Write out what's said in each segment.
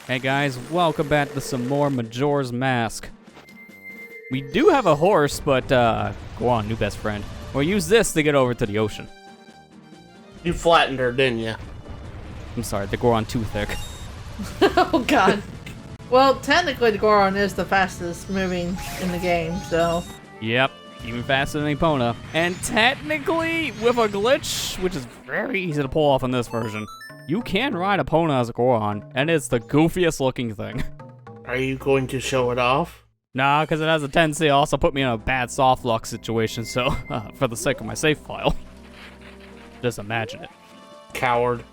Hey guys, welcome back to some more Majora's Mask. We do have a horse, but go on, new best friend. We'll use this to get over to the ocean. You flattened her, didn't you? I'm sorry, the Goron too thick. Oh god. Well, technically the Goron is the fastest moving in the game, so... Yep, even faster than Epona. And technically, with a glitch, which is very easy to pull off in this version, you can ride Epona as a Goron, and it's the goofiest looking thing. Are you going to show it off? Nah, because it has a tendency to also put me in a bad soft lock situation, so for the sake of my save file, just imagine it. Coward.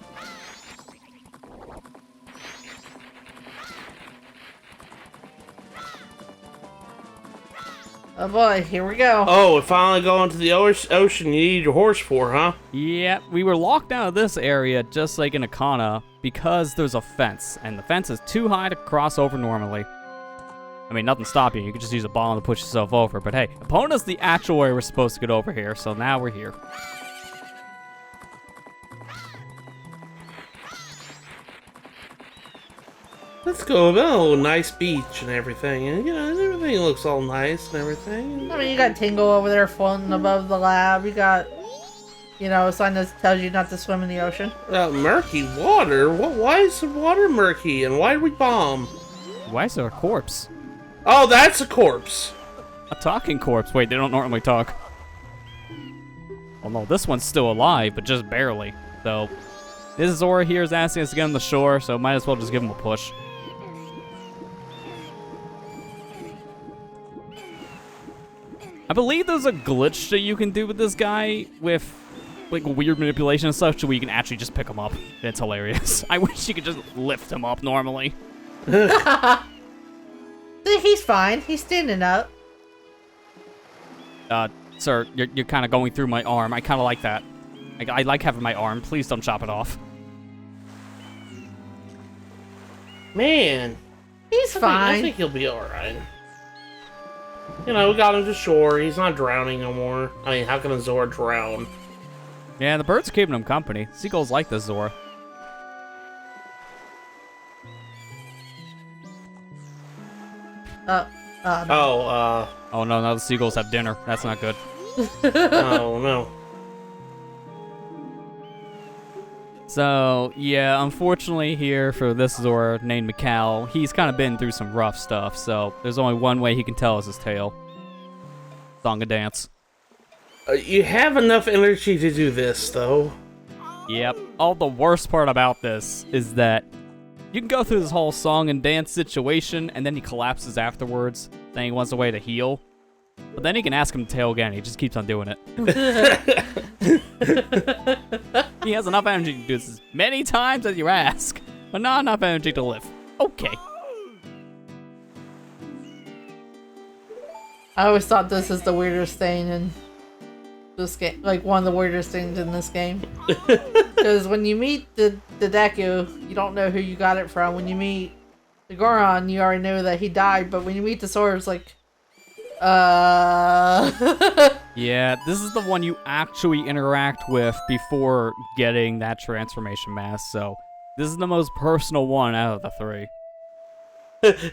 Oh boy, here we go. Oh, we're finally going to the ocean you need your horse for, huh? Yeah, we were locked out of this area just like in Akana because there's a fence, and the fence is too high to cross over normally. I mean, nothing's stopping you. You can just use a bomb to push yourself over, but hey, Epona's the actual way we're supposed to get over here, so now we're here. Let's go. Oh, nice beach and everything. And, you know, everything looks all nice and everything. I mean, you got Tingle over there floating above the lab. You got, you know, a sign that tells you not to swim in the ocean. Murky water? Why is the water murky? And why did we bomb? Why is there a corpse? Oh, that's a corpse. A talking corpse. Wait, they don't normally talk. Oh no, this one's still alive, but just barely. So, this Zora here is asking us to get on the shore, so might as well just give him a push. I believe there's a glitch that you can do with this guy with like weird manipulation and such where you can actually just pick him up. It's hilarious. I wish you could just lift him up normally. He's fine. He's standing up. Sir, you're kind of going through my arm. I kind of like that. I like having my arm. Please don't chop it off. Man. He's I fine. think he'll be alright. You know, we got him to shore. He's not drowning no more. I mean, how can a Zora drown? Yeah, the birds are keeping him company. Seagulls like this Zora. Oh no, now the seagulls have dinner. That's not good. oh no. So, yeah, unfortunately here for this Zora named Mikal, he's kind of been through some rough stuff, so there's only one way he can tell us his tale. Song and dance. You have enough energy to do this, though. Yep. All the worst part about this is that you can go through this whole song and dance situation, and then he collapses afterwards, saying he wants a way to heal. But then you can ask him to tail again, he just keeps on doing it. He has enough energy to do this as many times as you ask, but not enough energy to live. Okay. I always thought this is the weirdest thing in this game. Like, one of the weirdest things in this game. Because when you meet the Deku, you don't know who you got it from. When you meet the Goron, you already know that he died. But when you meet the Zora, it's like, Yeah, this is the one you actually interact with before getting that transformation mask, so this is the most personal one out of the three.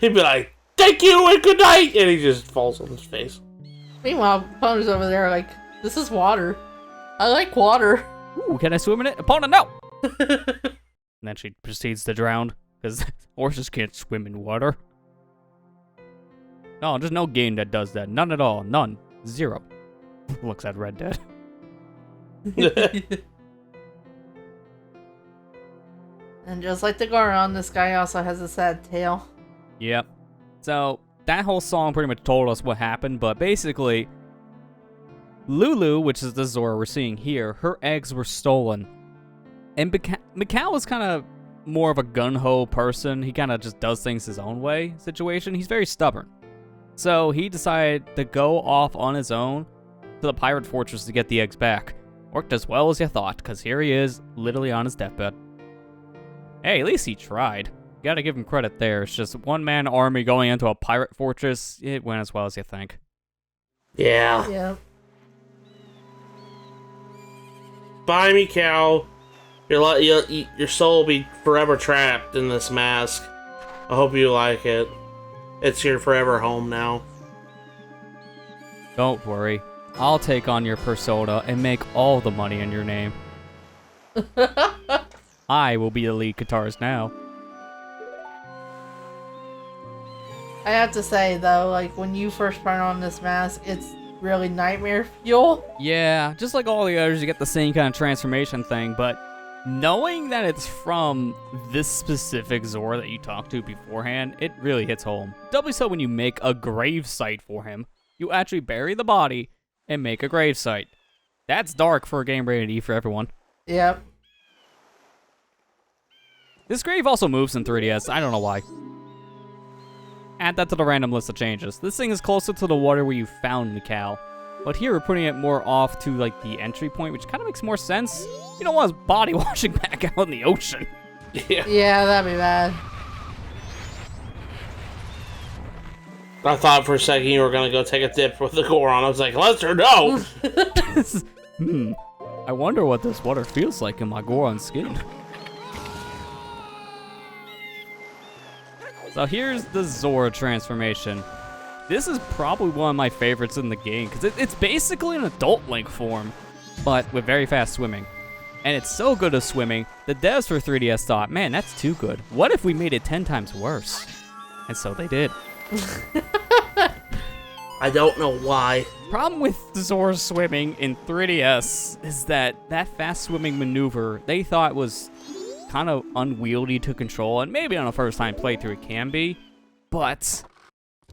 He'd be like, "Thank you and good night," and he just falls on his face. Meanwhile, Epona's over there like, this is water. I like water. Ooh, can I swim in it? Epona, no! And then she proceeds to drown, because horses can't swim in water. No, there's no game that does that. None at all. None. Zero. Looks at Red Dead. And just like the Goron, this guy also has a sad tale. Yep. So, that whole song pretty much told us what happened, but basically, Lulu, which is the Zora we're seeing here, her eggs were stolen. And Mikal was kind of more of a gun-ho person. He kind of just does things his own way situation. He's very stubborn. So he decided to go off on his own to the pirate fortress to get the eggs back. Worked as well as you thought, because here he is, literally on his deathbed. Hey, at least he tried. Gotta give him credit there. It's just one-man army going into a pirate fortress. It went as well as you think. Yeah. Yeah. Bye, Mikal. Your soul will be forever trapped in this mask. I hope you like it. It's your forever home now. Don't worry. I'll take on your persona and make all the money in your name. I will be the lead guitarist now. I have to say, though, like, when you first put on this mask, it's really nightmare fuel. Yeah, just like all the others, you get the same kind of transformation thing, but knowing that it's from this specific Zora that you talked to beforehand, it really hits home. Doubly so when you make a grave site for him. You actually bury the body and make a grave site. That's dark for a game rated E for everyone. Yep. This grave also moves in 3DS, I don't know why. Add that to the random list of changes. This thing is closer to the water where you found Mikal. But here we're putting it more off to like the entry point, which kind of makes more sense. You don't want his body washing back out in the ocean. Yeah, that'd be bad. I thought for a second you were gonna go take a dip with the Goron. I was like, let her know! I wonder what this water feels like in my Goron skin. So here's the Zora transformation. This is probably one of my favorites in the game, because it's basically an adult Link form, but with very fast swimming. And it's so good at swimming, the devs for 3DS thought, man, that's too good. What if we made it 10 times worse? And so they did. I don't know why. Problem with Zora's swimming in 3DS is that fast swimming maneuver they thought was kind of unwieldy to control, and maybe on a first time playthrough it can be, but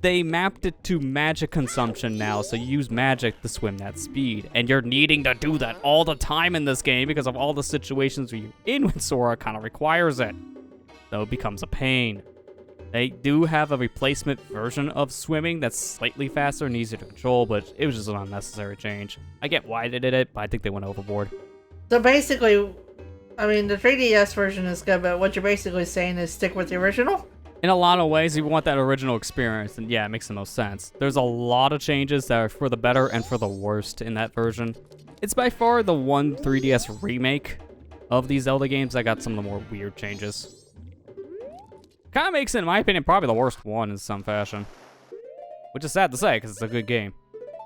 they mapped it to magic consumption now, so you use magic to swim that speed, and you're needing to do that all the time in this game because of all the situations where you're in with Zora kind of requires it, so it becomes a pain. They do have a replacement version of swimming that's slightly faster and easier to control, but it was just an unnecessary change. I get why they did it, but I think they went overboard. So basically, I mean, the 3DS version is good, but what you're basically saying is stick with the original? In a lot of ways, you want that original experience, and yeah, it makes the most sense. There's a lot of changes that are for the better and for the worst in that version. It's by far the one 3DS remake of these Zelda games that got some of the more weird changes. Kind of makes it, in my opinion, probably the worst one in some fashion. Which is sad to say, because it's a good game.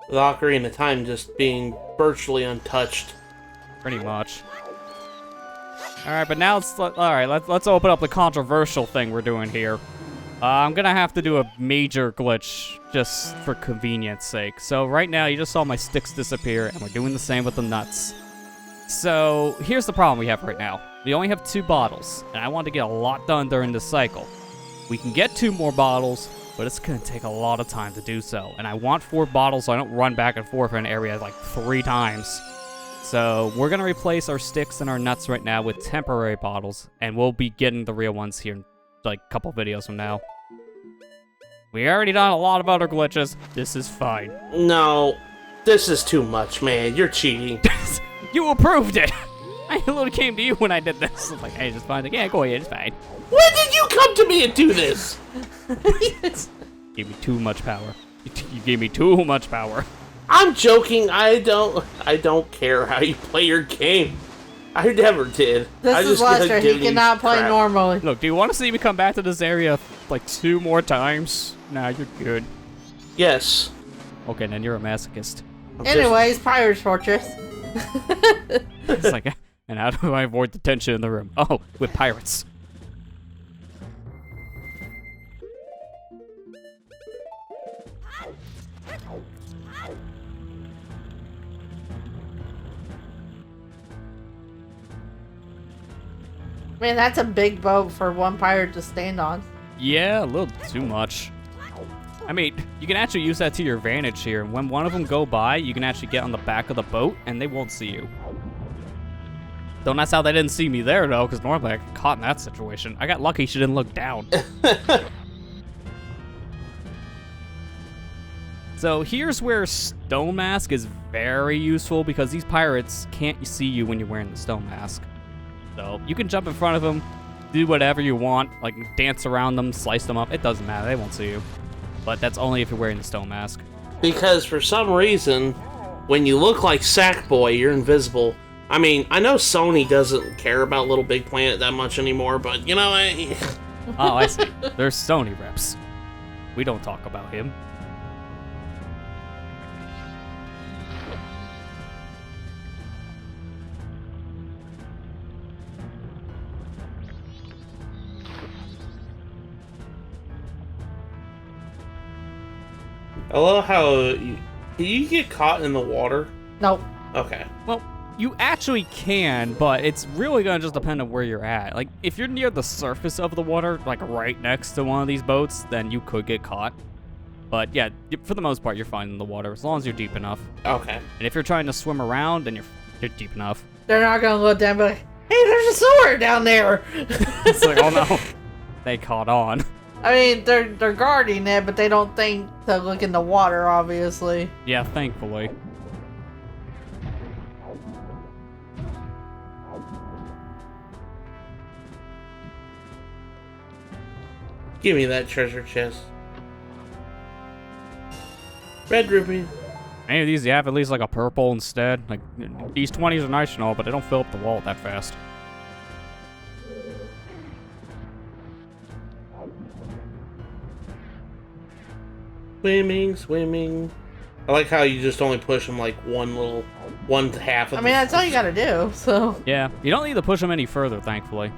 With Ocarina of Time just being virtually untouched. Pretty much. Alright, but now let's open up the controversial thing we're doing here. I'm gonna have to do a major glitch just for convenience sake. So right now, you just saw my sticks disappear, and we're doing the same with the nuts. So here's the problem we have right now. We only have 2 bottles, and I want to get a lot done during this cycle. We can get 2 more bottles, but it's gonna take a lot of time to do so. And I want 4 bottles so I don't run back and forth in an area like 3 times. So we're gonna replace our sticks and our nuts right now with temporary bottles, and we'll be getting the real ones here in like a couple videos from now. We already done a lot of other glitches. This is fine. No, this is too much, man. You're cheating. You approved it. I literally came to you when I did this. I'm like, hey, it's fine. Like, yeah, go ahead, it's fine. When did you come to me and do this? Gave me too much power. You gave me too much power. I'm joking. I don't care how you play your game. I never did. This is Lester. He cannot play crap. normally. Look, do you want to see me come back to this area like 2 more times? Nah, you're good. Yes. Okay, then you're a masochist. Anyways, Pirate's Fortress. It's like, and how do I avoid the tension in the room? Oh, with pirates. Man, that's a big boat for one pirate to stand on. Yeah, a little too much. I mean, you can actually use that to your advantage here. When one of them go by, you can actually get on the back of the boat, and they won't see you. Though that's how they didn't see me there, though, because normally I get caught in that situation. I got lucky she didn't look down. So here's where Stone Mask is very useful, because these pirates can't see you when you're wearing the Stone Mask. So you can jump in front of them, do whatever you want, like dance around them, slice them up. It doesn't matter, they won't see you. But that's only if you're wearing the Stone Mask. Because for some reason, when you look like Sackboy, you're invisible. I mean, I know Sony doesn't care about Little Big Planet that much anymore, but you know, Oh, I see. There's Sony reps. We don't talk about him. I love how can you get caught in the water? Nope. Okay. Well, you actually can, but it's really gonna just depend on where you're at. Like, if you're near the surface of the water, like right next to one of these boats, then you could get caught. But yeah, for the most part, you're fine in the water, as long as you're deep enough. Okay. And if you're trying to swim around, then you're deep enough. They're not gonna look down and be like, hey, there's a sword down there. It's like, oh no, they caught on. I mean, they're guarding it, but they don't think to look in the water, obviously. Yeah, thankfully. Give me that treasure chest. Red rupee. Any of these, you have at least like a purple instead. Like, these 20s are nice and all, but they don't fill up the wallet that fast. Swimming, swimming. I like how you just only push them like one half of I mean, that's all you gotta do, so. Yeah, you don't need to push them any further, thankfully.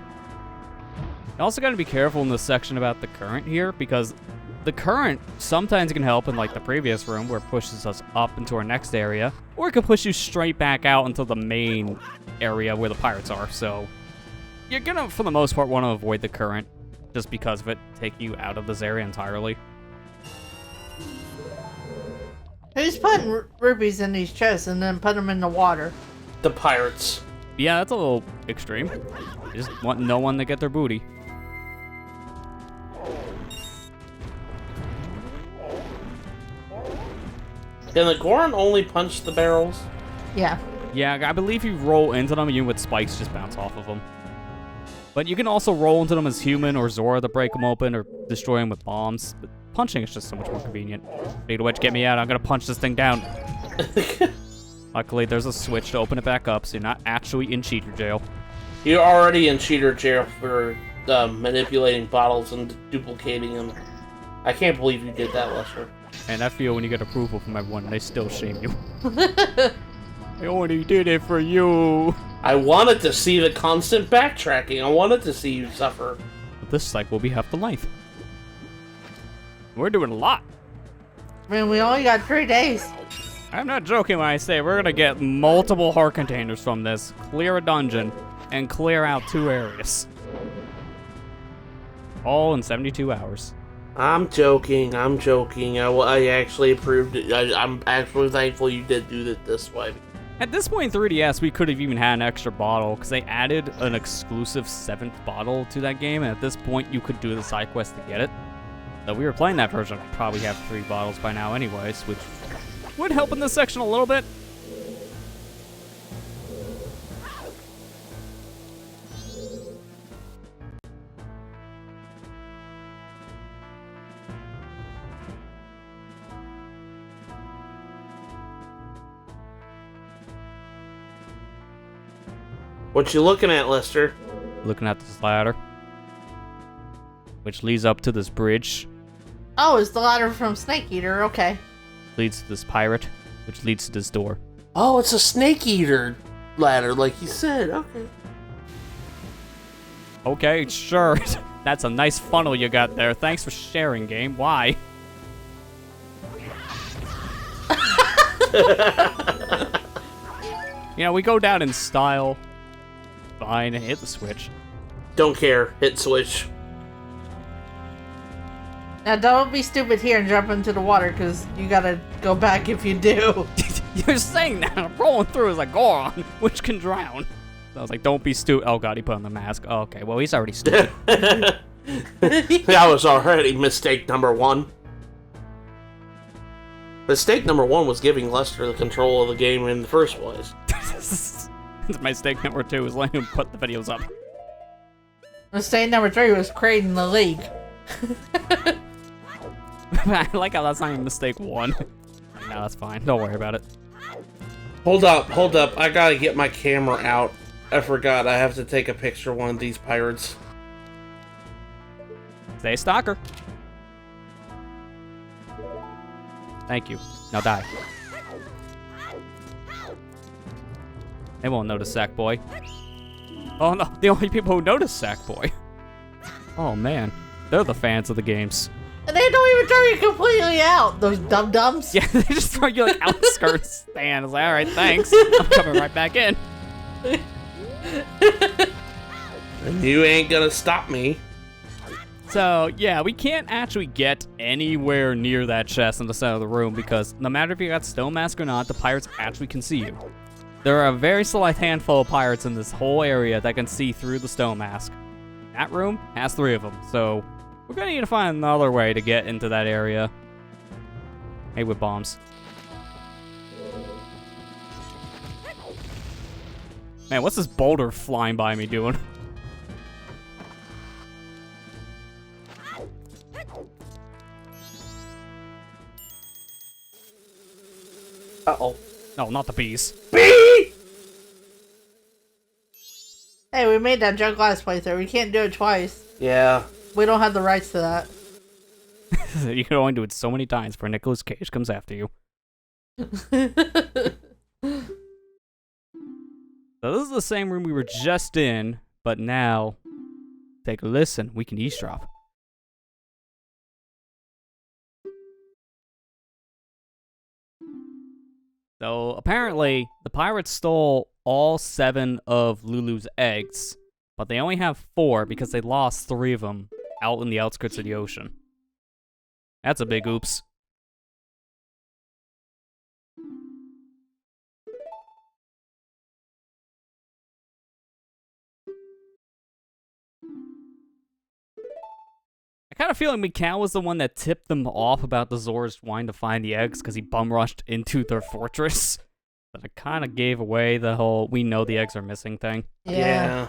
You also gotta be careful in this section about the current here, because the current sometimes can help in like the previous room where it pushes us up into our next area, or it can push you straight back out into the main area where the pirates are, so you're gonna, for the most part, want to avoid the current, just because of it taking you out of this area entirely. Who's putting rupees in these chests and then put them in the water? The pirates. Yeah, that's a little extreme. You just want no one to get their booty. Can the Goron only punch the barrels? Yeah. Yeah, I believe you roll into them, you with spikes just bounce off of them. But you can also roll into them as human or Zora to break them open or destroy them with bombs. But punching is just so much more convenient. Big Witch, get me out. I'm gonna punch this thing down. Luckily, there's a switch to open it back up, so you're not actually in cheater jail. You're already in cheater jail for manipulating bottles and duplicating them. I can't believe you did that, Lester. And I feel when you get approval from everyone, they still shame you. I only did it for you. I wanted to see the constant backtracking. I wanted to see you suffer. But this cycle will be half the length. We're doing a lot. I mean, we only got 3 days. I'm not joking when I say we're gonna get multiple heart containers from this, clear a dungeon, and clear out 2 areas. All in 72 hours. I'm joking. I'm joking. I actually approved it. I'm actually thankful you did do it this way. At this point in 3DS, we could have even had an extra bottle, because they added an exclusive 7th bottle to that game, and at this point, you could do the side quest to get it. So we were playing that version, I'd probably have 3 bottles by now anyways, which would help in this section a little bit. What you looking at, Lester? Looking at this ladder, which leads up to this bridge, Oh, it's the ladder from Snake Eater. Okay. leads to this pirate, which leads to this door. Oh, it's a snake eater ladder, like you said. Okay. Okay, sure. That's a nice funnel you got there. Thanks for sharing, game. Why? You know, we go down in style. Fine, hit the switch. Don't care. Hit switch. Now, don't be stupid here and jump into the water, because you gotta go back if you do. You're saying that. I'm rolling through as a Goron, which can drown. So I was like, don't be stupid. Oh god, he put on the mask. Oh, okay, well, he's already stupid. That was already mistake number 1. Mistake number 1 was giving Lester the control of the game in the first place. Mistake number 2 is letting him put the videos up. Mistake number 3 was creating the league. I like how that's not even mistake 1. No, that's fine. Don't worry about it. Hold up. I gotta get my camera out. I forgot. I have to take a picture of one of these pirates. Stay stalker. Thank you. Now die. They won't notice Sackboy. Oh no, the only people who notice Sackboy. Oh man, they're the fans of the games. And they don't even throw you completely out, those dum-dums. Yeah, they just throw you like outskirts stand. It's like, all right, thanks. I'm coming right back in. And you ain't gonna stop me. So, yeah, we can't actually get anywhere near that chest in the center of the room because no matter if you got Stone Mask or not, the pirates actually can see you. There are a very select handful of pirates in this whole area that can see through the Stone Mask. That room has 3 of them, so we're gonna need to find another way to get into that area. Hey, with bombs. Man, what's this boulder flying by me doing? Uh-oh. No, not the bees. Bee! Hey, we made that junk last playthrough. We can't do it twice. Yeah. We don't have the rights to that. You can only do it so many times before Nicolas Cage comes after you. So this is the same room we were just in, but now, take a listen, we can eavesdrop. So apparently, the pirates stole all 7 of Lulu's eggs, but they only have 4 because they lost 3 of them out in the outskirts of the ocean. That's a big oops. I kind of feel like Mikau was the one that tipped them off about the Zoras wanting to find the eggs because he bum rushed into their fortress. But it kind of gave away the whole we know the eggs are missing thing. Yeah.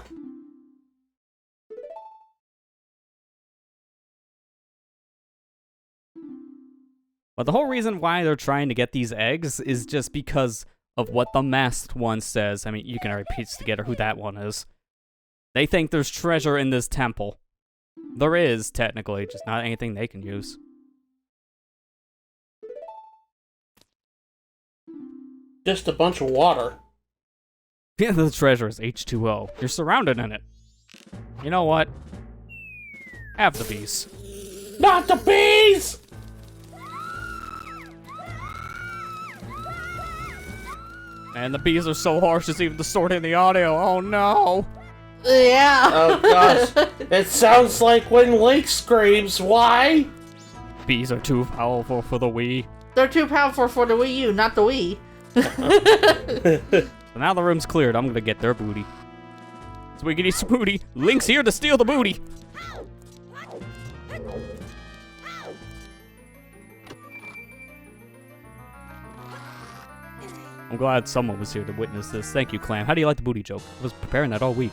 But the whole reason why they're trying to get these eggs is just because of what the masked one says. I mean, you can already piece together who that one is. They think there's treasure in this temple. There is, technically, just not anything they can use. Just a bunch of water. Yeah, the treasure is H2O. You're surrounded in it. You know what? Have the bees. Not the bees! Man, the bees are so harsh it's even distorting the audio. Oh no! Yeah. Oh gosh. It sounds like when Link screams. Why? Bees are too powerful for the Wii. They're too powerful for the Wii U, not the Wii. So now the room's cleared, I'm gonna get their booty. Swiggity spooty, Link's here to steal the booty! I'm glad someone was here to witness this. Thank you, Clam. How do you like the booty joke? I was preparing that all week.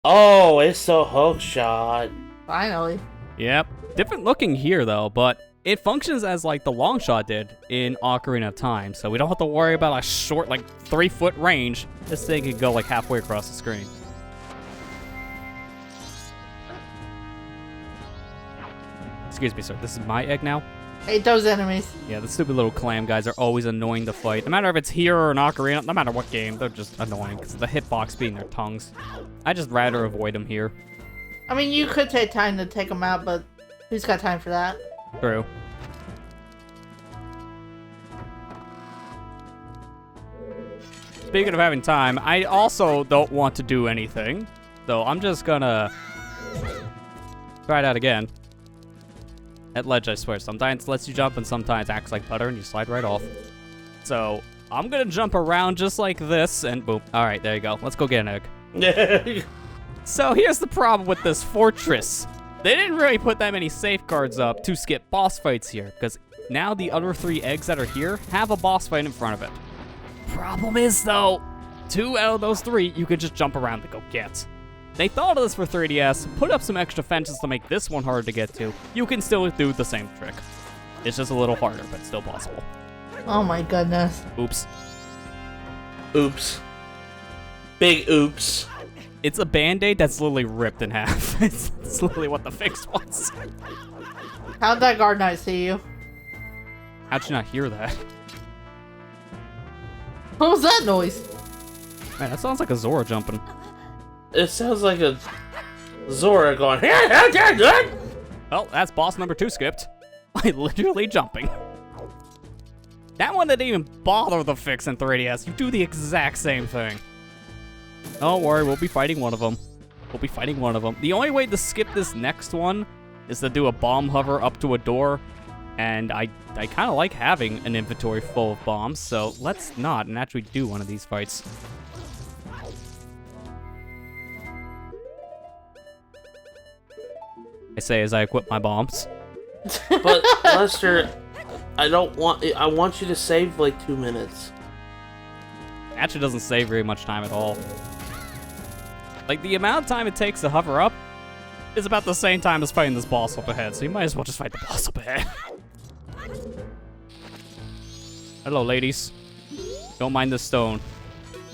Oh, it's a hook shot. Finally. Yep. Different looking here, though, but it functions as like the long shot did in Ocarina of Time, so we don't have to worry about a short, like, 3-foot range. This thing can go like halfway across the screen. Excuse me, sir. This is my egg now? Hate those enemies. Yeah, the stupid little clam guys are always annoying to fight. No matter if it's here or an Ocarina, no matter what game, they're just annoying because the hitbox being their tongues. I just rather avoid them here. I mean, you could take time to take them out, but who's got time for that? True. Speaking of having time, I also don't want to do anything. So I'm just gonna try it out again. That ledge, I swear, sometimes lets you jump and sometimes acts like butter and you slide right off. So I'm gonna jump around just like this and boom. All right, there you go. Let's go get an egg. So here's the problem with this fortress. They didn't really put that many safeguards up to skip boss fights here, because now the other 3 eggs that are here have a boss fight in front of it. Problem is, though, 2 out of those 3 you can just jump around to go get. They thought of this for 3DS, put up some extra fences to make this one harder to get to. You can still do the same trick. It's just a little harder, but still possible. Oh my goodness. Oops. Oops. Big oops. It's a band-aid that's literally ripped in half. It's literally what the fix was. How'd that guard knight see you? How'd you not hear that? What was that noise? Man, that sounds like a Zora jumping. It sounds like a Zora going, Oh, that's boss number 2 skipped. By literally jumping. That one didn't even bother the fix in 3DS. You do the exact same thing. Don't worry, we'll be fighting one of them. We'll be fighting one of them. The only way to skip this next one is to do a bomb hover up to a door. And I kind of like having an inventory full of bombs, so let's not and actually do one of these fights. I say as I equip my bombs. But Lester, I want you to save like 2 minutes. Actually doesn't save very much time at all. Like, the amount of time it takes to hover up is about the same time as fighting this boss up ahead, so you might as well just fight the boss up ahead. Hello, ladies. Don't mind this stone.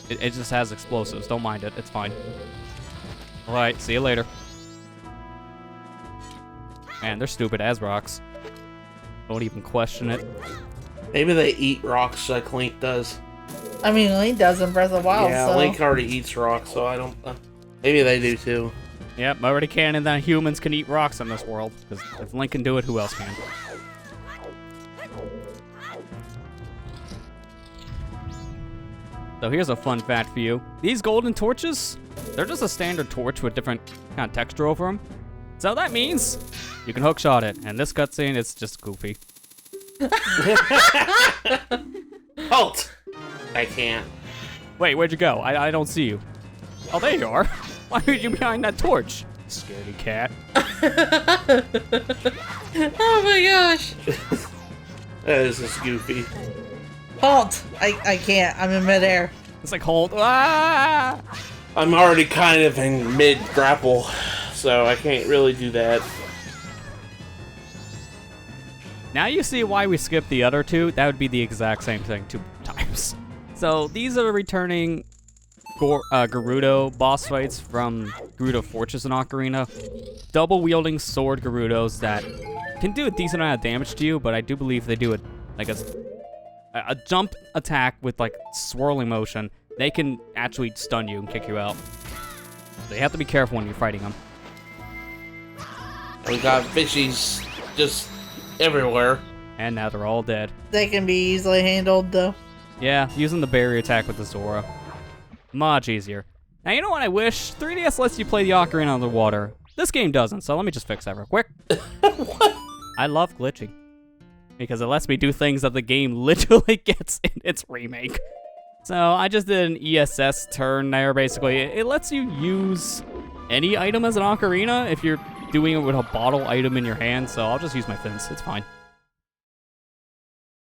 It just has explosives. Don't mind it. It's fine. Alright, see you later. Man, they're stupid as rocks. Don't even question it. Maybe they eat rocks like Link does. I mean, Link does in Breath of the Wild, Yeah, so... Link already eats rocks, so I don't... maybe they do too. Yep, already canon that humans can eat rocks in this world. Because if Link can do it, who else can? So here's a fun fact for you. These golden torches, they're just a standard torch with different kind of texture over them. So that means you can hookshot it. And this cutscene, it's just goofy. Halt! I can't. Wait, where'd you go? I don't see you. Oh, there you are. Why are you behind that torch? Scaredy cat. Oh my gosh! That is just goofy. Halt! I can't. I'm in midair. It's like, hold. Ah! I'm already kind of in mid-grapple, so I can't really do that. Now you see why we skipped the other two. That would be the exact same thing 2 times. So these are returning Geurdo boss fights from Geurdo Fortress and Ocarina. Double-wielding sword Gerudos that can do a decent amount of damage to you, but I do believe they do like a jump attack with like swirling motion. They can actually stun you and kick you out. So you have to be careful when you're fighting them. We got fishies just everywhere. And now they're all dead. They can be easily handled, though. Yeah, using the barrier attack with the Zora. Much easier. Now, you know what I wish? 3DS lets you play the Ocarina underwater. This game doesn't, so let me just fix that real quick. What? I love glitching. Because it lets me do things that the game literally gets in its remake. So I just did an ESS turn there, basically. It lets you use any item as an ocarina if you're doing it with a bottle item in your hand, so I'll just use my fins. It's fine.